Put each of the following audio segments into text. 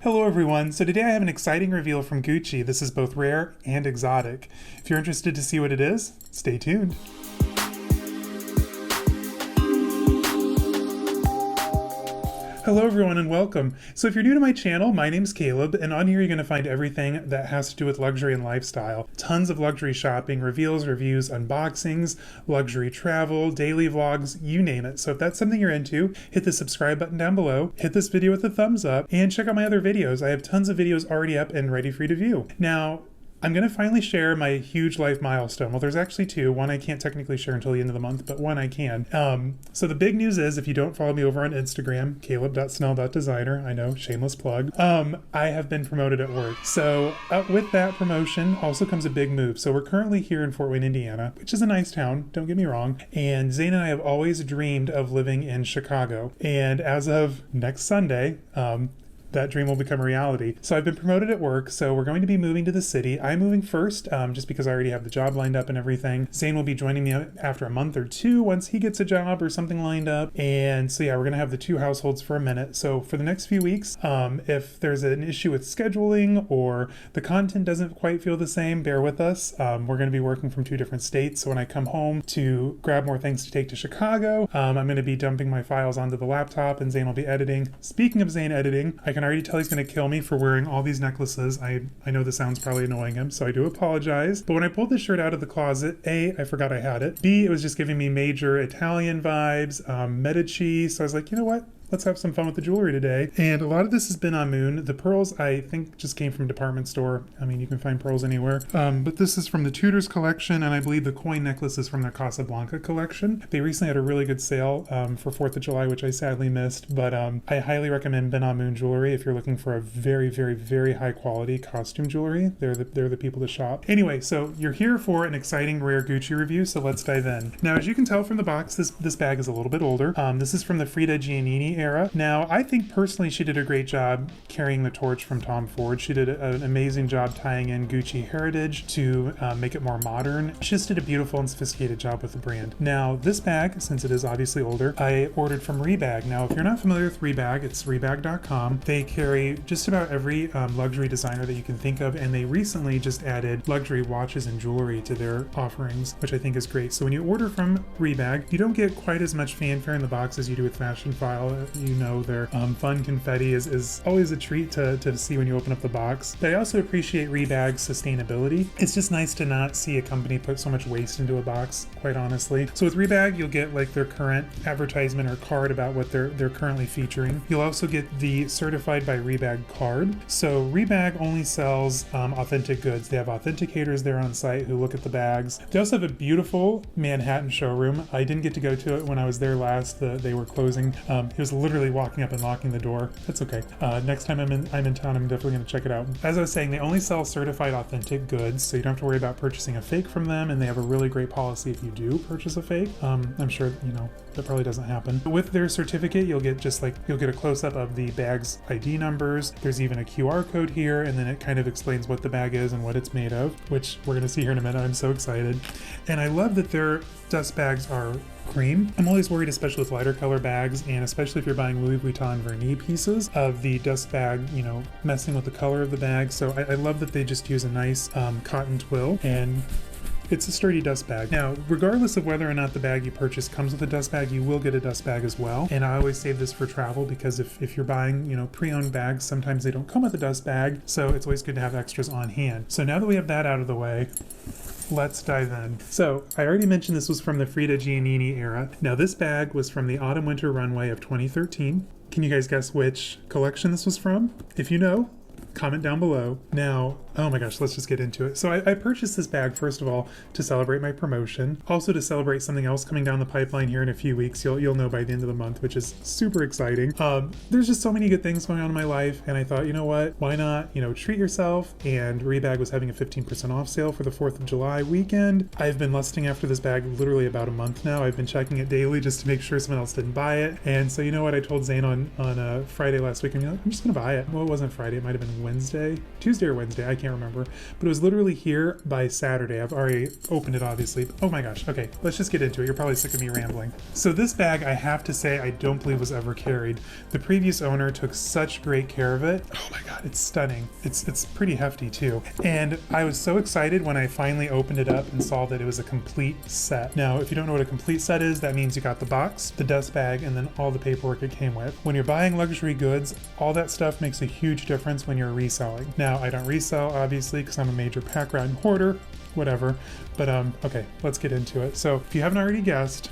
Hello everyone, so today I have an exciting reveal from Gucci. This is both rare and exotic. If you're interested to see what it is, stay tuned. Hello everyone and welcome. So if you're new to my channel, my name's Caleb, and on here you're going to find everything that has to do with luxury and lifestyle. Tons of luxury shopping, reveals, reviews, unboxings, luxury travel, daily vlogs, you name it. So if that's something you're into, hit the subscribe button down below, hit this video with a thumbs up, and check out my other videos. I have tons of videos already up and ready for you to view. Now, I'm going to finally share my huge life milestone. Well, there's actually two. One I can't technically share until the end of the month, but one I can. So the big news is, if you don't follow me over on Instagram, caleb.snell.designer, I know, shameless plug, I have been promoted at work. So with that promotion also comes a big move. So we're currently here in Fort Wayne, Indiana, which is a nice town, don't get me wrong. And Zane and I have always dreamed of living in Chicago. And as of next Sunday, that dream will become a reality. So I've been promoted at work, so we're going to be moving to the city. I'm moving first, just because I already have the job lined up and everything. Zane will be joining me after a month or two once he gets a job or something lined up. And so yeah, we're gonna have the two households for a minute. So for the next few weeks, if there's an issue with scheduling or the content doesn't quite feel the same, bear with us. We're gonna be working from two different states. So when I come home to grab more things to take to Chicago, I'm gonna be dumping my files onto the laptop and Zane will be editing. Speaking of Zane editing, I can already tell he's going to kill me for wearing all these necklaces. I know this sounds probably annoying him, so I do apologize. But when I pulled this shirt out of the closet, A, I forgot I had it. B, it was just giving me major Italian vibes, Medici. So I was like, you know what? Let's have some fun with the jewelry today. And a lot of this has been ben-amun. The pearls, I think, just came from a department store. I mean, you can find pearls anywhere. But this is from the Tudors collection, and I believe the coin necklace is from their Casablanca collection. They recently had a really good sale for 4th of July, which I sadly missed. But I highly recommend ben-amun jewelry if you're looking for a very, very, very high quality costume jewelry. They're the people to shop. Anyway, so you're here for an exciting rare Gucci review, so let's dive in. Now, as you can tell from the box, this bag is a little bit older. This is from the Frida Giannini era. Now, I think personally she did a great job carrying the torch from Tom Ford. She did an amazing job tying in Gucci heritage to make it more modern. She just did a beautiful and sophisticated job with the brand. Now, this bag, since it is obviously older, I ordered from Rebag. Now, if you're not familiar with Rebag, it's rebag.com. They carry just about every luxury designer that you can think of, and they recently just added luxury watches and jewelry to their offerings, which I think is great. So when you order from Rebag, you don't get quite as much fanfare in the box as you do with Fashionphile. You know, their fun confetti is always a treat to see when you open up the box. But I also appreciate Rebag's sustainability. It's just nice to not see a company put so much waste into a box, quite honestly. So with Rebag, you'll get like their current advertisement or card about what they're currently featuring. You'll also get the certified by Rebag card. So Rebag only sells authentic goods. They have authenticators there on site who look at the bags. They also have a beautiful Manhattan showroom. I didn't get to go to it when I was there last. They were closing. It was literally walking up and locking the door. That's okay. Next time I'm in town, I'm definitely going to check it out. As I was saying, they only sell certified authentic goods, so you don't have to worry about purchasing a fake from them, and they have a really great policy if you do purchase a fake. I'm sure, that probably doesn't happen. But with their certificate, you'll get a close-up of the bag's ID numbers. There's even a QR code here, and then it kind of explains what the bag is and what it's made of, which we're going to see here in a minute. I'm so excited. And I love that their dust bags are cream. I'm always worried, especially with lighter color bags, and especially if you're buying Louis Vuitton vernis pieces, of the dust bag, messing with the color of the bag. So I love that they just use a nice cotton twill, and it's a sturdy dust bag. Now, regardless of whether or not the bag you purchase comes with a dust bag, you will get a dust bag as well. And I always save this for travel because if you're buying, pre-owned bags, sometimes they don't come with a dust bag. So it's always good to have extras on hand. So now that we have that out of the way, let's dive in. So I already mentioned this was from the Frida Giannini era. Now this bag was from the autumn-winter runway of 2013. Can you guys guess which collection this was from? If you know, comment down below. Now, oh my gosh, let's just get into it. So I purchased this bag, first of all, to celebrate my promotion. Also to celebrate something else coming down the pipeline here in a few weeks. You'll know by the end of the month, which is super exciting. There's just so many good things going on in my life, and I thought, you know what, why not, treat yourself? And Rebag was having a 15% off sale for the 4th of July weekend. I've been lusting after this bag literally about a month now. I've been checking it daily just to make sure someone else didn't buy it. And so you know what, I told Zane on Friday last week, I'm just gonna buy it. Well, it wasn't Friday, it might have been Wednesday, Tuesday or Wednesday, I can't remember, but it was literally here by Saturday. I've already opened it, obviously. Oh my gosh. Okay, let's just get into it. You're probably sick of me rambling. So this bag, I have to say, I don't believe was ever carried. The previous owner took such great care of it. Oh my God, it's stunning. It's pretty hefty too. And I was so excited when I finally opened it up and saw that it was a complete set. Now, if you don't know what a complete set is, that means you got the box, the dust bag, and then all the paperwork it came with. When you're buying luxury goods, all that stuff makes a huge difference when you're reselling. Now, I don't resell, obviously, because I'm a major pack rat and hoarder, whatever. But okay, let's get into it. So if you haven't already guessed,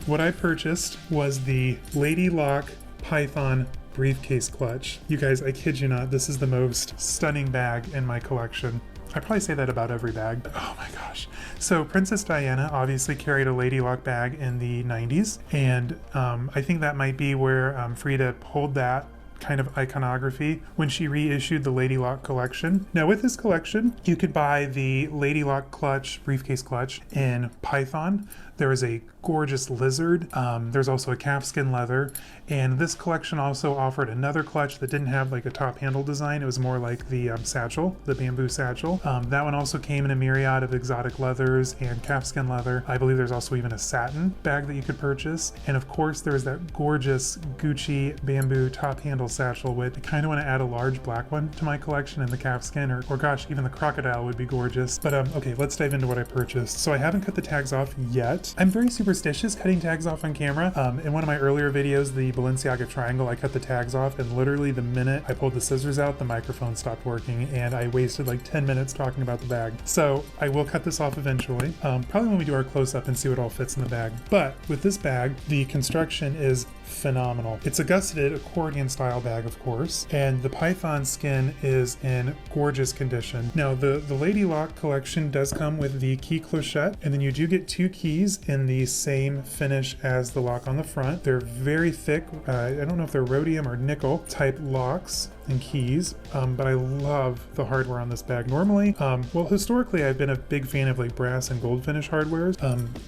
what I purchased was the Lady Lock Python briefcase clutch. You guys, I kid you not, this is the most stunning bag in my collection. I probably say that about every bag, but oh my gosh. So Princess Diana obviously carried a Lady Lock bag in the 90s, and I think that might be where Frida pulled that kind of iconography when she reissued the Lady Lock collection. Now with this collection, you could buy the Lady Lock clutch, briefcase clutch in Python. There is a gorgeous lizard. There's also a calfskin leather. And this collection also offered another clutch that didn't have like a top handle design. It was more like the satchel, the bamboo satchel. That one also came in a myriad of exotic leathers and calfskin leather. I believe there's also even a satin bag that you could purchase. And of course, there was that gorgeous Gucci bamboo top handle satchel with, I kind of want to add a large black one to my collection in the calfskin, or gosh, even the crocodile would be gorgeous. But okay, let's dive into what I purchased. So I haven't cut the tags off yet. I'm very superstitious cutting tags off on camera. In one of my earlier videos, the Balenciaga triangle, I cut the tags off, and literally the minute I pulled the scissors out, the microphone stopped working, and I wasted like 10 minutes talking about the bag. So I will cut this off eventually, probably when we do our close-up and see what all fits in the bag. But with this bag, the construction is phenomenal. It's a gusseted accordion style bag, of course, and the python skin is in gorgeous condition. Now the Lady Lock collection does come with the key clochette, and then you do get 2 keys in the same finish as the lock on the front. They're very thick. I don't know if they're rhodium or nickel type locks and keys, but I love the hardware on this bag. Normally, well, historically I've been a big fan of like brass and gold finish hardwares,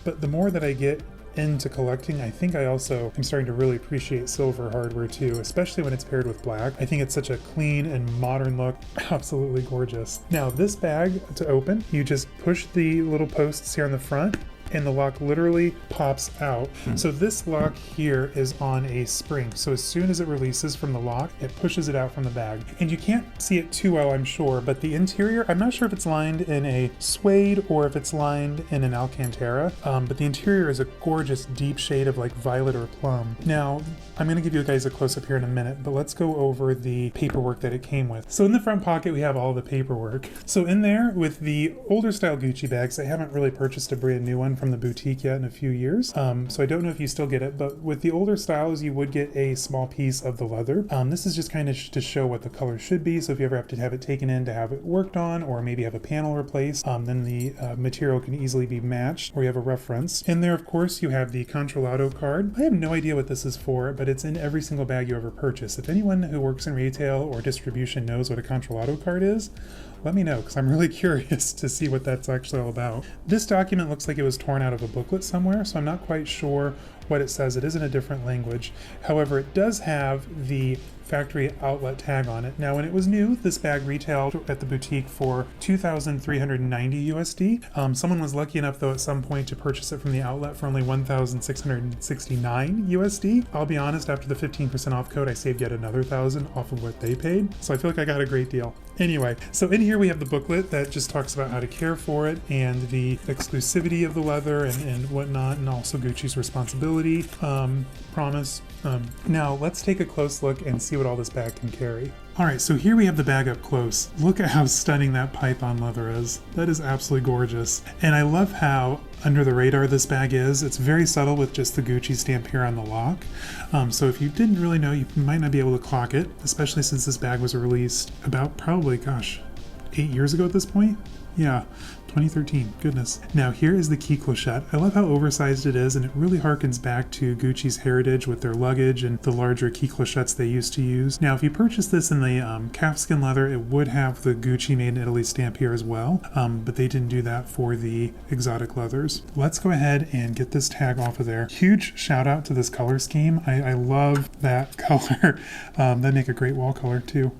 but the more that I get into collecting, I think I also am starting to really appreciate silver hardware too, especially when it's paired with black. I think it's such a clean and modern look. Absolutely gorgeous. Now this bag, to open, you just push the little posts here on the front, and the lock literally pops out. So this lock here is on a spring. So as soon as it releases from the lock, it pushes it out from the bag. And you can't see it too well, I'm sure, but the interior, I'm not sure if it's lined in a suede or if it's lined in an Alcantara, but the interior is a gorgeous deep shade of like violet or plum. Now, I'm gonna give you guys a close-up here in a minute, but let's go over the paperwork that it came with. So in the front pocket, we have all the paperwork. So in there, with the older style Gucci bags, I haven't really purchased a brand new one from the boutique yet in a few years, so I don't know if you still get it, but with the older styles you would get a small piece of the leather. This is just kind of to show what the color should be, so if you ever have to have it taken in to have it worked on, or maybe have a panel replaced, then the material can easily be matched, or you have a reference. In there, of course, you have the Controlato card. I have no idea what this is for, but it's in every single bag you ever purchase. If anyone who works in retail or distribution knows what a Controlato card is, let me know, because I'm really curious to see what that's actually all about. This document looks like it was torn out of a booklet somewhere, so I'm not quite sure what it says. It is in a different language. However, it does have the factory outlet tag on it. Now, when it was new, this bag retailed at the boutique for $2,390 USD. Someone was lucky enough, though, at some point to purchase it from the outlet for only $1,669 USD. I'll be honest, after the 15% off code, I saved yet another $1,000 off of what they paid. So I feel like I got a great deal. Anyway, so in here we have the booklet that just talks about how to care for it and the exclusivity of the leather and whatnot, and also Gucci's responsibility, promise. Now let's take a close look and see what all this bag can carry. All right, so here we have the bag up close. Look at how stunning that python leather is. That is absolutely gorgeous. And I love how under the radar this bag is. It's very subtle with just the Gucci stamp here on the lock. So if you didn't really know, you might not be able to clock it, especially since this bag was released about probably, gosh, 8 years ago at this point. Yeah, 2013, goodness. Now here is the key clochette. I love how oversized it is, and it really harkens back to Gucci's heritage with their luggage and the larger key clochettes they used to use. Now if you purchase this in the calfskin leather, it would have the Gucci Made in Italy stamp here as well, but they didn't do that for the exotic leathers. Let's go ahead and get this tag off of there. Huge shout out to this color scheme. I love that color. That'd make a great wall color too.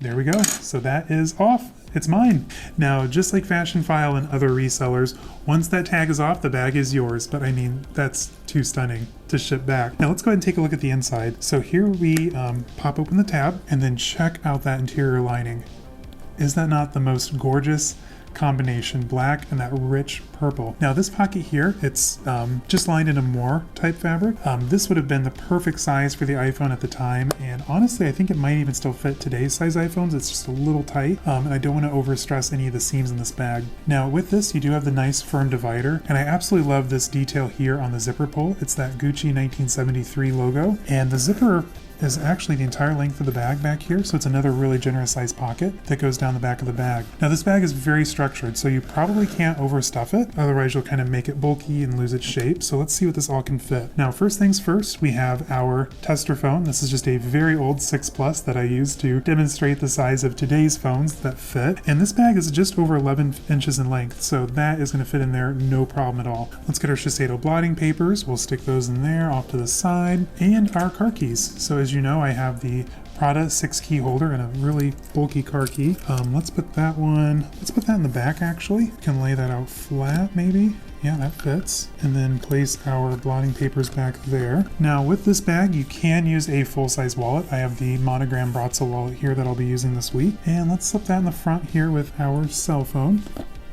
There we go. So that is off. It's mine. Now, just like Fashion File and other resellers, once that tag is off, the bag is yours. But I mean, that's too stunning to ship back. Now let's go ahead and take a look at the inside. So here we pop open the tab and then check out that interior lining. Is that not the most gorgeous combination? Black and that rich purple. Now this pocket here, it's just lined in a moire type fabric. This would have been the perfect size for the iPhone at the time, and honestly I think it might even still fit today's size iPhones. It's just a little tight, and I don't want to overstress any of the seams in this bag. Now with this you do have the nice firm divider, and I absolutely love this detail here on the zipper pull. It's that Gucci 1973 logo, and the zipper is actually the entire length of the bag back here, so it's another really generous sized pocket that goes down the back of the bag. Now this bag is very structured, so you probably can't overstuff it, otherwise you'll kind of make it bulky and lose its shape. So let's see what this all can fit. Now first things first, we have our tester phone. This is just a very old 6 Plus that I use to demonstrate the size of today's phones that fit, and this bag is just over 11 inches in length, so that is going to fit in there no problem at all. Let's get our Shiseido blotting papers. We'll stick those in there off to the side, and our car keys. So as you know, I have the Prada 6 key holder and a really bulky car key. Let's put that in the back actually. We can lay that out flat maybe. Yeah, that fits. And then place our blotting papers back there. Now with this bag, you can use a full-size wallet. I have the Monogram Brazza wallet here that I'll be using this week. And let's slip that in the front here with our cell phone.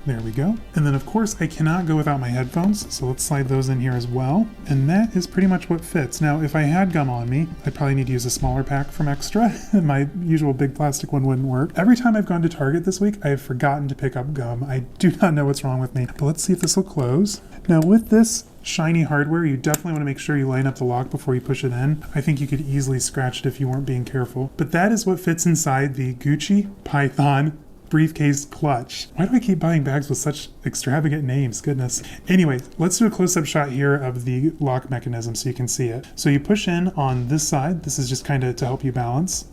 There we go. And then of course I cannot go without my headphones, so let's slide those in here as well. And that is pretty much what fits. Now if I had gum on me, I'd probably need to use a smaller pack from Extra. My usual big plastic one wouldn't work. Every time I've gone to Target this week, I have forgotten to pick up gum. I do not know what's wrong with me, but let's see if this will close. Now with this shiny hardware, you definitely want to make sure you line up the lock before you push it in. I think you could easily scratch it if you weren't being careful. But that is what fits inside the Gucci Python briefcase clutch. Why do I keep buying bags with such extravagant names? Goodness. Anyway, let's do a close-up shot here of the lock mechanism so you can see it. So you push in on this side. This is just kind of to help you balance.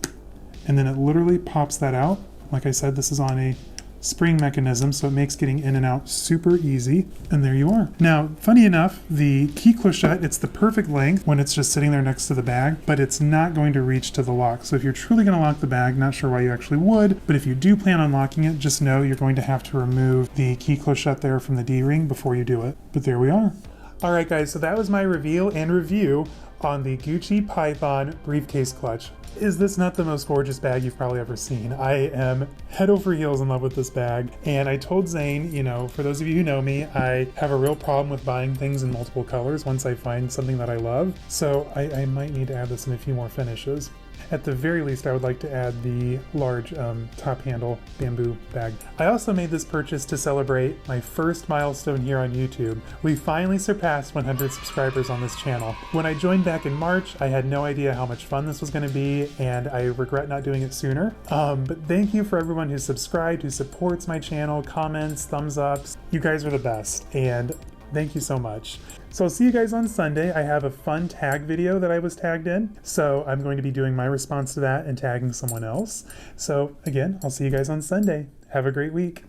And then it literally pops that out. Like I said, this is on a spring mechanism, so it makes getting in and out super easy. And there you are. Now, funny enough, the key clochette, it's the perfect length when it's just sitting there next to the bag, but it's not going to reach to the lock. So if you're truly going to lock the bag, not sure why you actually would, but if you do plan on locking it, just know you're going to have to remove the key clochette there from the D-ring before you do it. But there we are. All right, guys, so that was my reveal and review on the Gucci Python briefcase clutch. Is this not the most gorgeous bag you've probably ever seen? I am head over heels in love with this bag. And I told Zane, you know, for those of you who know me, I have a real problem with buying things in multiple colors once I find something that I love. So I might need to add this in a few more finishes. At the very least, I would like to add the large top handle bamboo bag. I also made this purchase to celebrate my first milestone here on YouTube. We finally surpassed 100 subscribers on this channel. When I joined back in March, I had no idea how much fun this was going to be, and I regret not doing it sooner. But thank you for everyone who's subscribed, who supports my channel, comments, thumbs ups. You guys are the best, and thank you so much. So I'll see you guys on Sunday. I have a fun tag video that I was tagged in, so I'm going to be doing my response to that and tagging someone else. So again, I'll see you guys on Sunday. Have a great week.